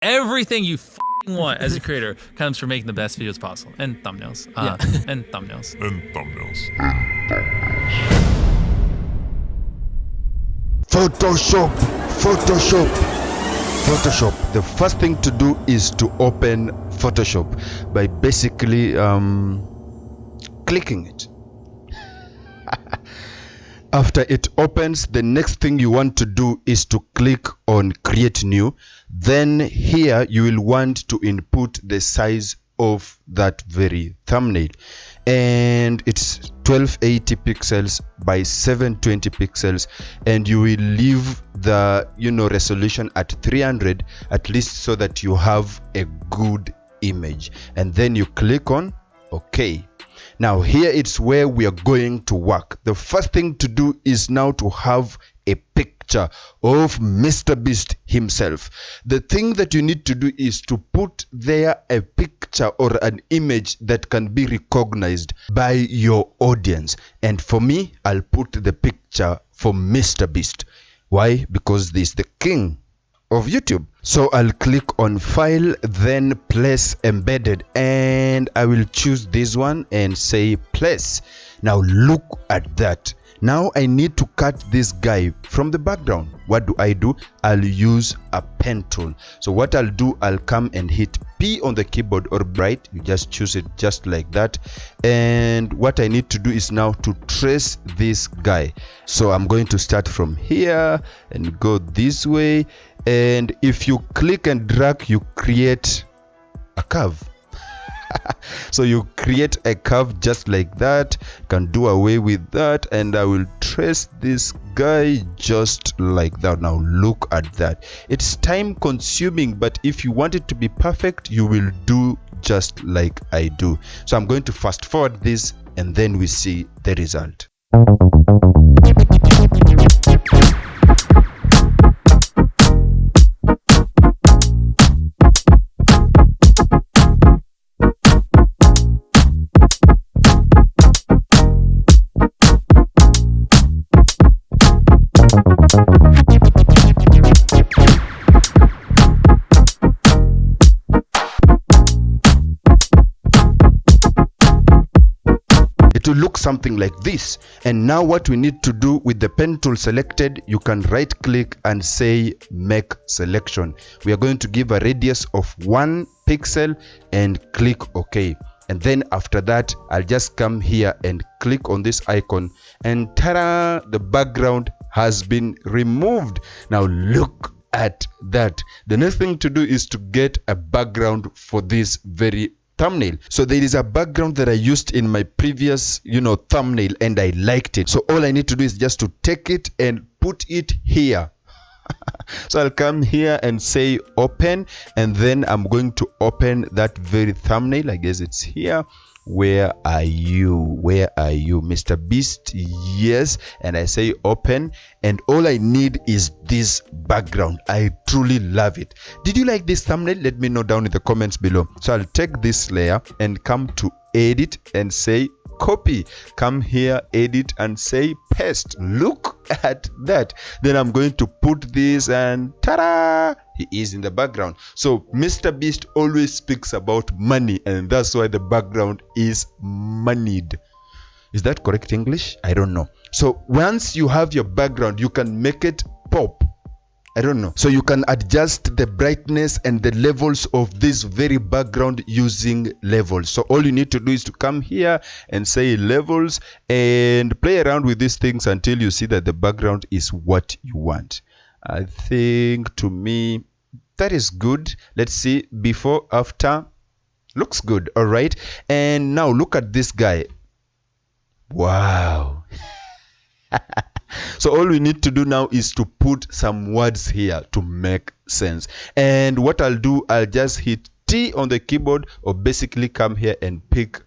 Everything you want as a creator comes from making the best videos possible and thumbnails. And thumbnails. Photoshop. The first thing to do is to open Photoshop by basically clicking it. After it opens, the next thing you want to do is to click on create new. Then here you will want to input the size of that very thumbnail, and it's 1280 pixels by 720 pixels, and you will leave the resolution at 300 at least, so that you have a good image, and then you click on OK. Now here it's where we are going to work. The first thing to do is now to have a picture of MrBeast himself. The thing that you need to do is to put there a picture or an image that can be recognized by your audience. And for me, I'll put the picture for MrBeast. Why? Because this is the king of YouTube. So I'll click on file, then place embedded, and I will choose this one and say place. Now look at that. Now I need to cut this guy from the background. What do? I'll use a pen tool. So what I'll do, I'll come and hit P on the keyboard, or right, you just choose it just like that. And what I need to do is now to trace this guy. So I'm going to start from here and go this way. And if you click and drag, you create a curve. So you create a curve just like that. Can do away with that, and I will trace this guy just like that. Now look at that. It's time consuming, but if you want it to be perfect, you will do just like I do. So I'm going to fast forward this, and then we see the result. It will look something like this. And now what we need to do, with the pen tool selected, you can right click and say make selection. We are going to give a radius of 1 pixel and click OK. And then after that, I'll just come here and click on this icon, and ta-da, the background has been removed. Now look at that. The next thing to do is to get a background for this very thumbnail. So there is a background that I used in my previous thumbnail, and I liked it. So all I need to do is just to take it and put it here. So I'll come here and say open, and then I'm going to open that very thumbnail. I guess it's here. Where are you, MrBeast? Yes. And I say open, and all I need is this background. I truly love it. Did you like this thumbnail? Let me know down in the comments below. So I'll take this layer and come to edit and say copy. Come here, edit, and say paste. Look at that. Then I'm going to put this, and ta-da, he is in the background. So MrBeast always speaks about money, and that's why the background is moneyed. Is that correct English? I don't know. So once you have your background, you can make it pop. I don't know. So you can adjust the brightness and the levels of this very background using levels. So all you need to do is to come here and say levels and play around with these things until you see that the background is what you want. I think, to me, that is good. Let's see, before, after. Looks good. All right. And now look at this guy. Wow. So all we need to do now is to put some words here to make sense. And what I'll do, I'll just hit T on the keyboard, or basically come here and pick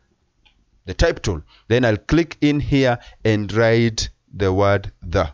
the type tool. Then I'll click in here and write the word the.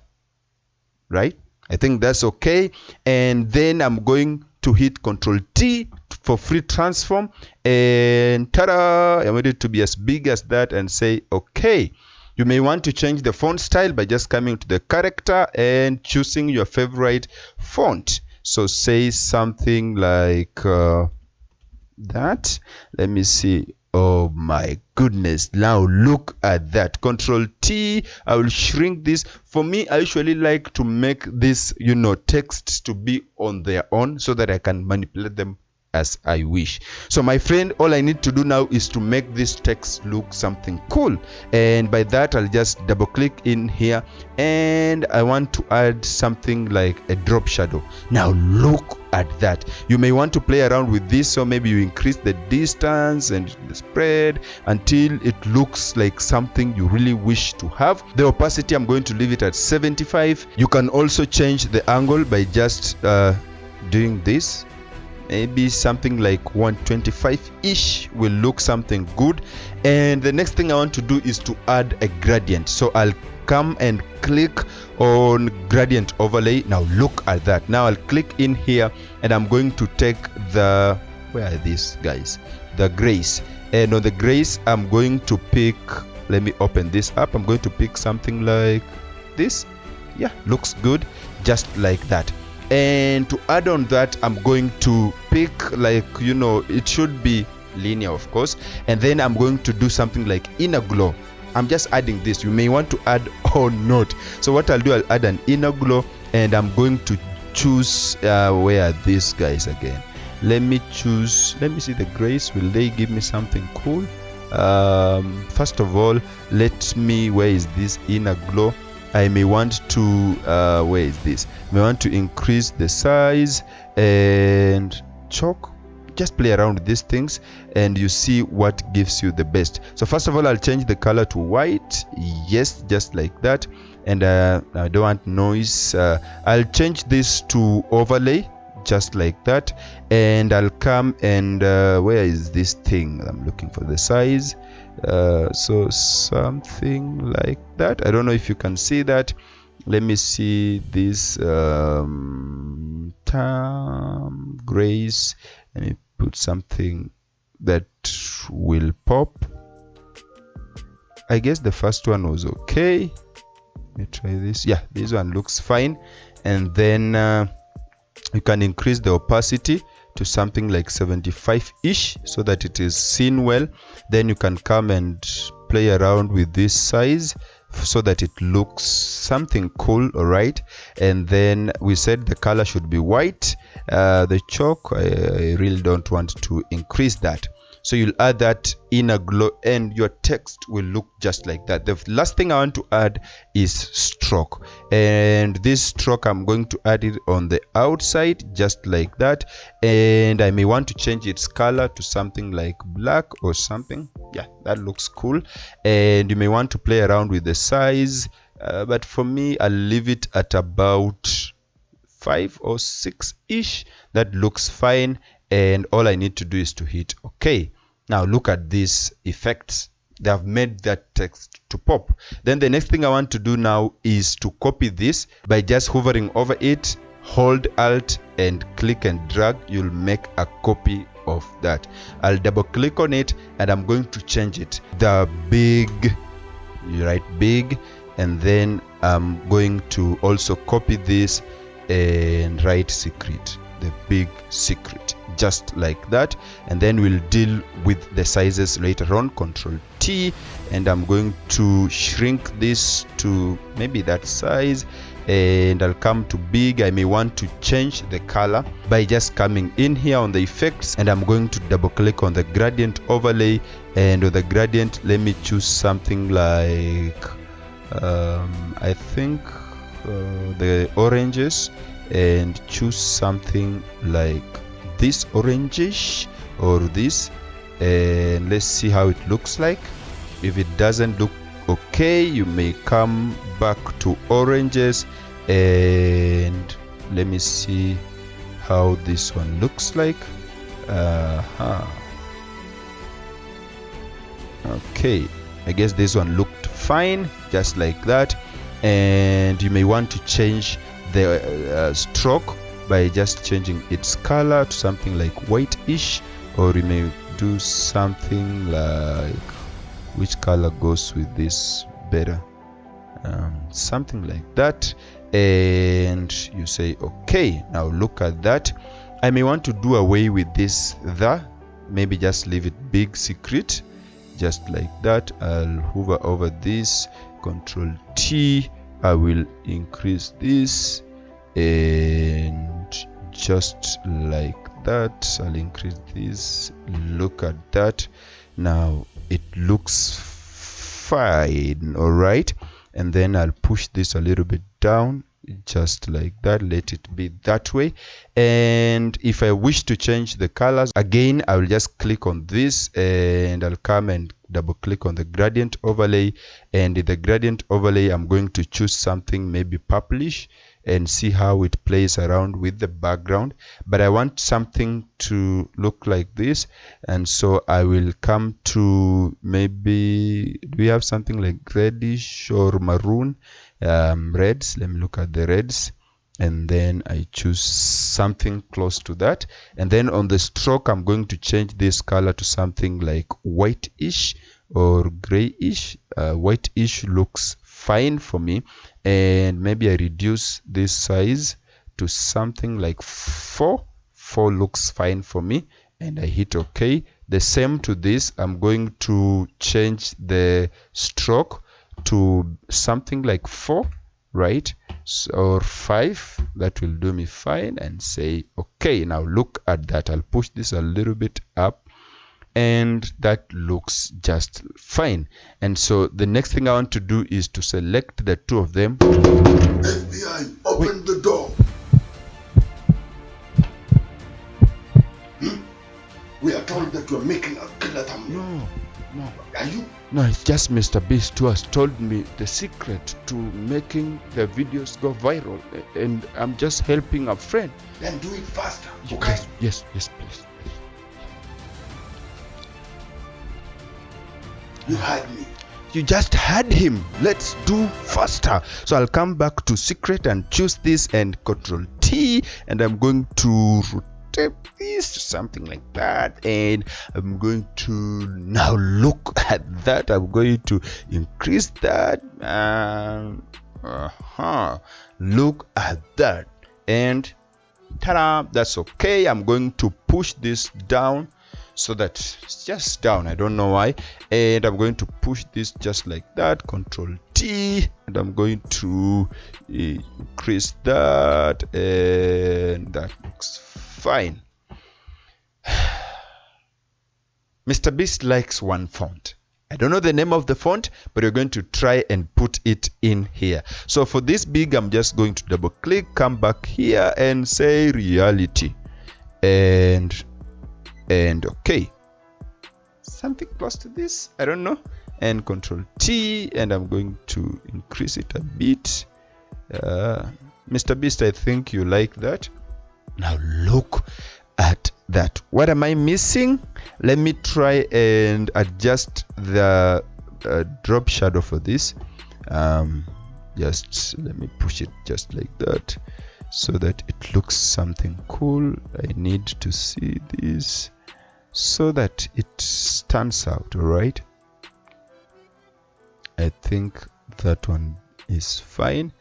Right? I think that's okay. And then I'm going to hit Control T for free transform, and ta-da, I want it to be as big as that, and say okay. You may want to change the font style by just coming to the character and choosing your favorite font. So say something like that. Let me see. Oh my goodness, now look at that. Control T, I will shrink this. For me, I usually like to make this, you know, texts to be on their own so that I can manipulate them as I wish. So my friend, all I need to do now is to make this text look something cool, and by that I'll just double click in here, and I want to add something like a drop shadow. Now look at that. You may want to play around with this, so maybe you increase the distance and the spread until it looks like something you really wish to have. The opacity, I'm going to leave it at 75. You can also change the angle by just doing this. Maybe something like 125-ish will look something good. And the next thing I want to do is to add a gradient. So I'll come and click on gradient overlay. Now look at that. Now I'll click in here, and I'm going to take the, where are these guys? The grays. And on the grays, I'm going to pick, let me open this up. I'm going to pick something like this. Yeah, looks good. Just like that. And to add on that, I'm going to pick, like, you know, it should be linear, of course, and then I'm going to do something like inner glow. I'm just adding this. You may want to add or not. So what I'll do, I'll add an inner glow, and I'm going to choose where are these guys again? Let me choose, let me see the grays. Will they give me something cool? First of all, let me, where is this inner glow? I may want to where is this? I may want to increase the size and chalk. Just play around with these things and you see what gives you the best. So first of all, I'll change the color to white. Yes, just like that. And I don't want noise. I'll change this to overlay, just like that. And I'll come and where is this thing? I'm looking for the size. So something like that. I don't know if you can see that. Let me see this term grace. Let me put something that will pop. I guess the first one was okay. Let me try this. Yeah, this one looks fine. And then you can increase the opacity to something like 75-ish so that it is seen well. Then you can come and play around with this size so that it looks something cool. All right, and then we said the color should be white. The chalk, I really don't want to increase that. So you'll add that inner glow and your text will look just like that. The last thing I want to add is stroke, and this stroke I'm going to add it on the outside just like that, and I may want to change its color to something like black or something. Yeah, that looks cool. And you may want to play around with the size, but for me I'll leave it at about 5 or 6-ish. That looks fine, and all I need to do is to hit OK. Now look at these effects. They have made that text to pop. Then the next thing I want to do now is to copy this by just hovering over it, hold Alt and click and drag. You'll make a copy of that. I'll double click on it and I'm going to change it. The big, you write big, and then I'm going to also copy this and write secret, the big secret, just like that. And then we'll deal with the sizes later on. Control T, and I'm going to shrink this to maybe that size, and I'll come to big. I may want to change the color by just coming in here on the effects, and I'm going to double click on the gradient overlay, and on the gradient let me choose something like I think the oranges, and choose something like this orangish or this, and let's see how it looks like. If it doesn't look okay, you may come back to oranges, and let me see how this one looks like. Okay, I guess this one looked fine, just like that. And you may want to change the stroke by just changing its color to something like white-ish, or you may do something like, which color goes with this better, something like that. and you say okay. Now look at that. I may want to do away with this maybe just leave it big secret, just like that. I'll hover over this, Control T. I will increase this, and just like that, I'll increase this. Look at that. Now it looks fine. All right, and then I'll push this a little bit down, just like that. Let it be that way. And if I wish to change the colors, again I will just click on this, and I'll come and double click on the gradient overlay, and in the gradient overlay I'm going to choose something maybe purplish and see how it plays around with the background. But I want something to look like this, and so I will come to, maybe do we have something like reddish or maroon? Reds. Let me look at the reds, and then I choose something close to that. And then on the stroke I'm going to change this color to something like whitish or grayish. Whitish looks fine for me, and maybe I reduce this size to something like 4 looks fine for me, and I hit OK. The same to this. I'm going to change the stroke to something like 4, right, or 5. That will do me fine, and say okay. Now look at that. I'll push this a little bit up, and that looks just fine. And so the next thing I want to do is to select the two of them. FBI, open the door. We are told that you're making a killer thumbnail. No. Are you? No, it's just MrBeast who has told me the secret to making the videos go viral, and I'm just helping a friend. Then do it faster, okay? Yes, please. You had me. You just had him. Let's do faster. So I'll come back to secret and choose this, and Control T, and I'm going to rotate this to something like that, and I'm going to now look at that. I'm going to increase that. Look at that, and ta-da, that's okay. I'm going to push this down so that it's just down. I don't know why. And I'm going to push this just like that. Control T, and I'm going to increase that, and that looks fine. MrBeast likes one font. I don't know the name of the font, but you're going to try and put it in here. So for this big, I'm just going to double click, come back here and say reality, and okay, something close to this, I don't know, and Control T, and I'm going to increase it a bit. MrBeast, I think you like that. Now look at that. What am I missing? Let me try and adjust the drop shadow for this. Just let me push it just like that, so that it looks something cool. I need to see this so that it stands out. All right, I think that one is fine,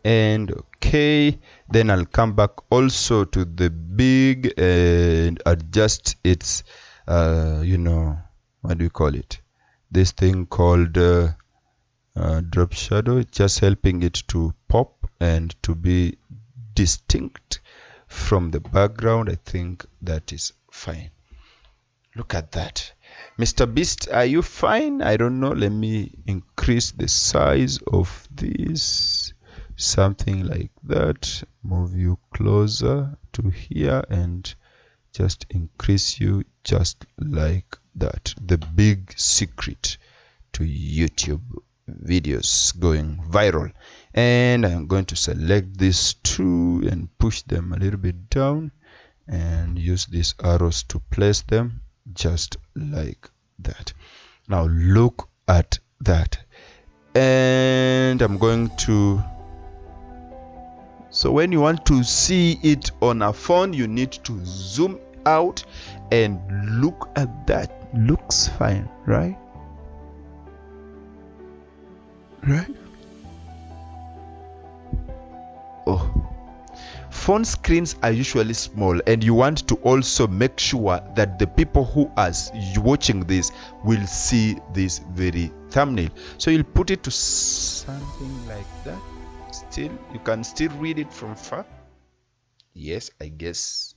and okay. Then I'll come back also to the big and adjust its what do you call it, this thing called drop shadow, just helping it to pop and to be distinct from the background. I think that is fine. Look at that. MrBeast, are you fine? I don't know. Let me increase the size of this, something like that. Move you closer to here and just increase you just like that. The big secret to YouTube videos going viral. And I'm going to select these two and push them a little bit down, and use these arrows to place them just like that. Now look at that. And I'm going to, so when you want to see it on a phone, you need to zoom out and look at that. Looks fine, right? phone screens are usually small, and you want to also make sure that the people who are watching this will see this very thumbnail. So you'll put it to something like that. Still, you can still read it from far. Yes, I guess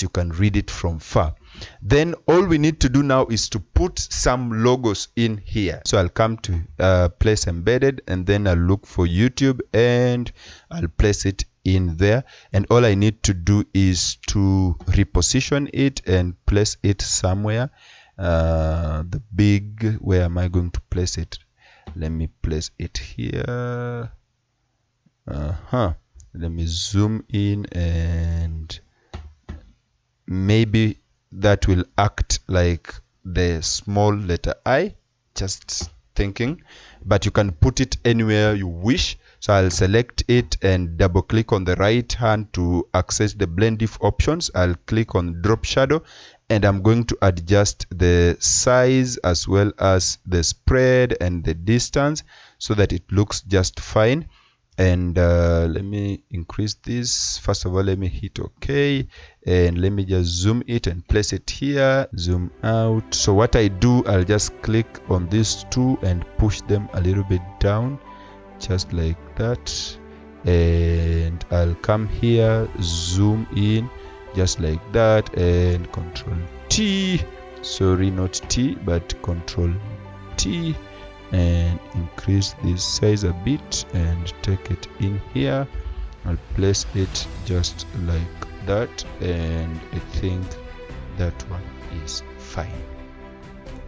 you can read it from far. Then all we need to do now is to put some logos in here. So I'll come to place embedded, and then I'll look for YouTube and I'll place it in there. And all I need to do is to reposition it and place it somewhere. The big, where am I going to place it? Let me place it here. Let me zoom in, and maybe that will act like the small letter I, just thinking, but you can put it anywhere you wish. So I'll select it and double click on the right hand to access the blend if options. I'll click on drop shadow, and I'm going to adjust the size as well as the spread and the distance so that it looks just fine. And let me increase this. First of all, let me hit OK, and let me just zoom it and place it here. Zoom out. So what I do, I'll just click on these two and push them a little bit down, just like that. And I'll come here, zoom in, just like that, and Control T. Sorry, not T, but Control T. And increase this size a bit and take it in here. I'll place it just like that, and I think that one is fine.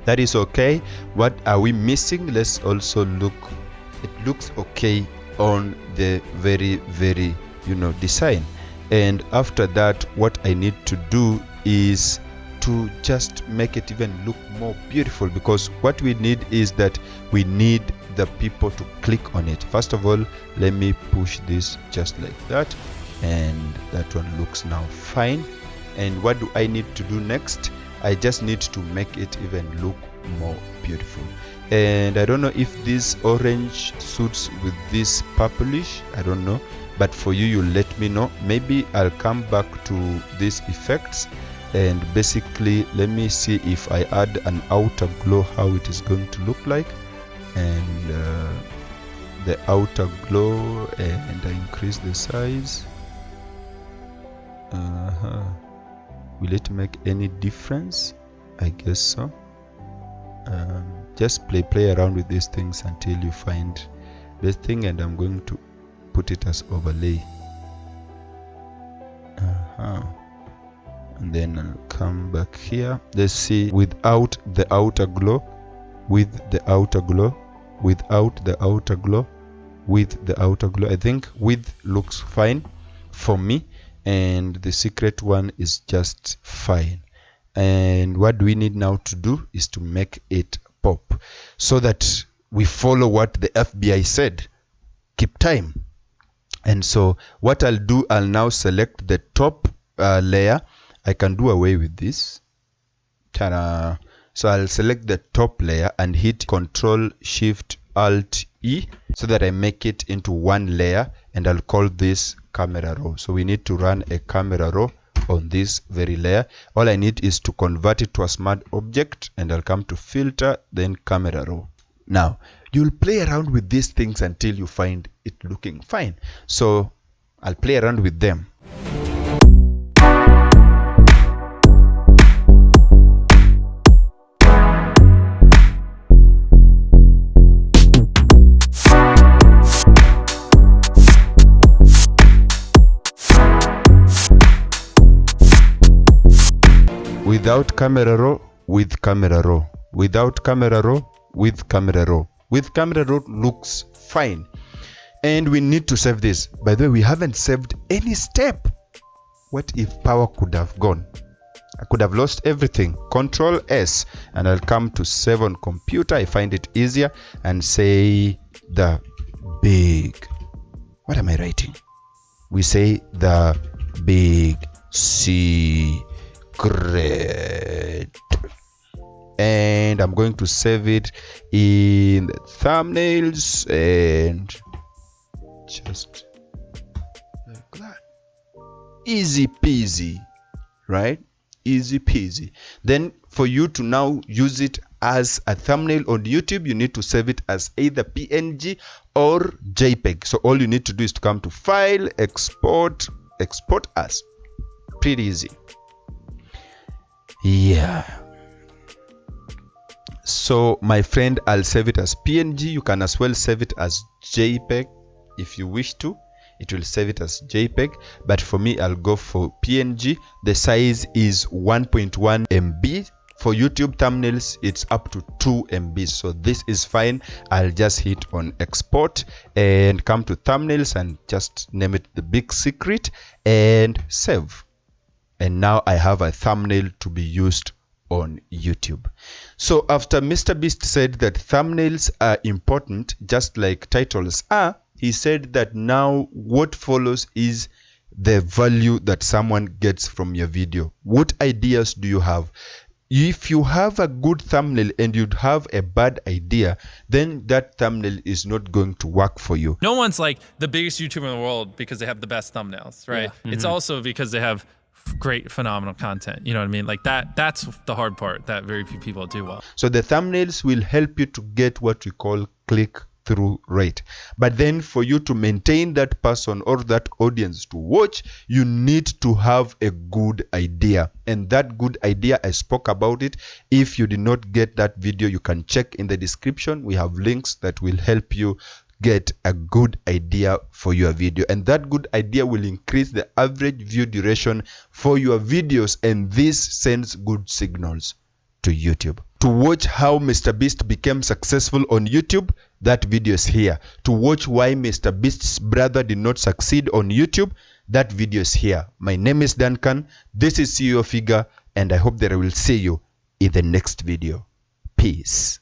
That is okay. What are we missing? Let's also look. It looks okay on the very design. And after that, what I need to do is to just make it even look more beautiful, because what we need is that we need the people to click on it. First of all, let me push this just like that, and that one looks now fine. And what do I need to do next? I just need to make it even look more beautiful. And I don't know if this orange suits with this purplish, I don't know, but for you, you let me know. Maybe I'll come back to these effects, and basically let me see if I add an outer glow, how it is going to look like. And the outer glow, and I increase the size. Will it make any difference? I guess so. Just play around with these things until you find the thing, and I'm going to put it as overlay. And then I'll come back here. Let's see, without the outer glow, with the outer glow, without the outer glow, with the outer glow. I think with looks fine for me, and the secret one is just fine. And what we need now to do is to make it pop, so that we follow what the FBI said. Keep time. And so what I'll do, I'll now select the top layer. I can do away with this. Ta-da. So I'll select the top layer and hit Control Shift Alt E so that I make it into one layer, and I'll call this camera raw. So we need to run a camera raw on this very layer. All I need is to convert it to a smart object, and I'll come to filter, then camera raw. Now you'll play around with these things until you find it looking fine. So I'll play around with them. Without camera raw, with camera raw, without camera raw, with camera raw. With camera raw looks fine. And we need to save this. By the way, we haven't saved any step. What if power could have gone? I could have lost everything. Control S, and I'll come to save on computer. I find it easier, and say the big. What am I writing? We say the big secret. And I'm going to save it in the thumbnails, and just easy peasy, right? Easy peasy. Then for you to now use it as a thumbnail on YouTube, you need to save it as either PNG or JPEG. So all you need to do is to come to File, Export as. Pretty easy. Yeah. So my friend, I'll save it as PNG. You can as well save it as JPEG if you wish to. It will save it as JPEG, but for me, I'll go for PNG. The size is 1.1 MB. For YouTube thumbnails, it's up to 2 MB. So this is fine. I'll just hit on export and come to thumbnails and just name it The Big Secret and save. And now I have a thumbnail to be used on YouTube. So after MrBeast said that thumbnails are important, just like titles are, he said that now what follows is the value that someone gets from your video. What ideas do you have? If you have a good thumbnail and you'd have a bad idea, then that thumbnail is not going to work for you. No one's like the biggest YouTuber in the world because they have the best thumbnails, right? Yeah. It's also because they have great, phenomenal content. You know what I mean? Like that's the hard part that very few people do well. So the thumbnails will help you to get what we call click-through rate. But then for you to maintain that person or that audience to watch, you need to have a good idea. And that good idea, I spoke about it. If you did not get that video, you can check in the description. We have links that will help you get a good idea for your video, and that good idea will increase the average view duration for your videos, and this sends good signals to YouTube. To watch how MrBeast became successful on YouTube, that video is here. To watch why MrBeast's brother did not succeed on YouTube, that video is here. My name is Duncan, this is CEO Figure, and I hope that I will see you in the next video. Peace.